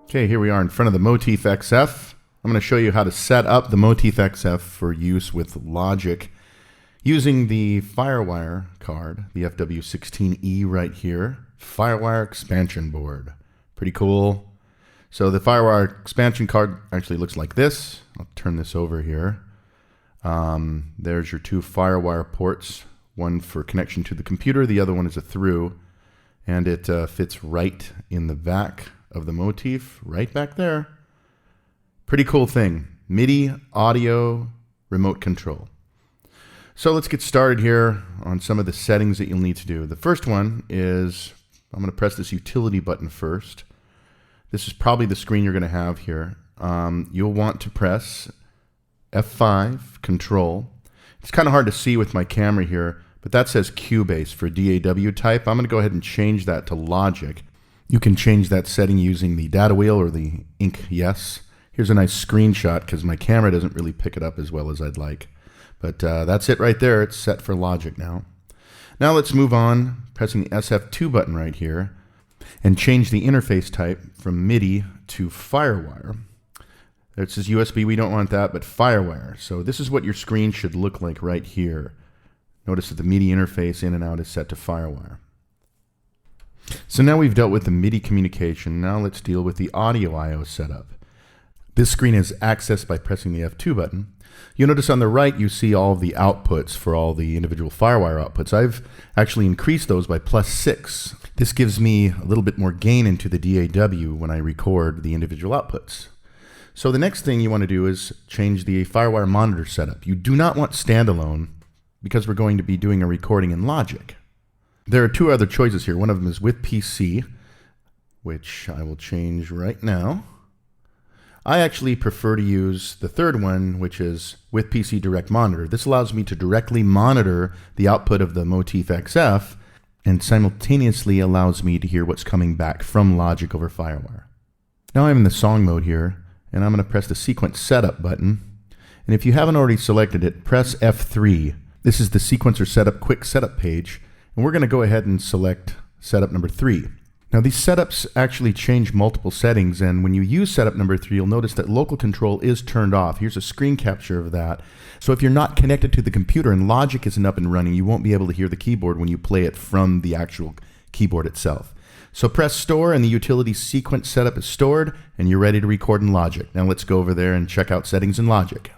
Okay, here we are in front of the Motif XF. I'm going to show you how to set up the Motif XF for use with Logic using the Firewire card, the FW16E right here, Firewire expansion board. Pretty cool. So the Firewire expansion card actually looks like this. I'll turn this over here. There's your two Firewire ports, one for connection to the computer, the other one is a through, and it fits right in the back of the Motif, right back there. Pretty cool thing. Midi audio remote control. So let's get started here on some of the settings that you'll need to do. The first one is, I'm going to press this utility button first. This is probably the screen you're going to have here. You'll want to press F5, control. It's kind of hard to see with my camera here, but that says Cubase for DAW type. I'm going to go ahead and change that to Logic. You can change that setting using the data wheel or the ink yes. Here's a nice screenshot because my camera doesn't really pick it up as well as I'd like. But that's it right there. It's set for Logic now. Now let's move on, pressing the SF2 button right here, and change the interface type from Midi to Firewire. It says USB, we don't want that, but Firewire. So this is what your screen should look like right here. Notice that the Midi interface in and out is set to Firewire. So now we've dealt with the Midi communication. Now let's deal with the audio I/O setup. This screen is accessed by pressing the F2 button. You'll notice on the right you see all of the outputs for all the individual Firewire outputs. I've actually increased those by +6. This gives me a little bit more gain into the DAW when I record the individual outputs. So the next thing you want to do is change the Firewire monitor setup. You do not want standalone because we're going to be doing a recording in Logic. There are two other choices here. One of them is with PC, which I will change right now. I actually prefer to use the third one, which is with PC Direct Monitor. This allows me to directly monitor the output of the Motif XF and simultaneously allows me to hear what's coming back from Logic over Firewire. Now I'm in the song mode here, and I'm going to press the sequence setup button. And if you haven't already selected it, press F3. This is the sequencer setup quick setup page. And we're going to go ahead and select setup number 3. Now these setups actually change multiple settings, and when you use setup number 3, you'll notice that local control is turned off. Here's a screen capture of that. So if you're not connected to the computer and Logic isn't up and running, you won't be able to hear the keyboard when you play it from the actual keyboard itself. So press store and the utility sequence setup is stored and you're ready to record in Logic. Now let's go over there and check out settings in Logic.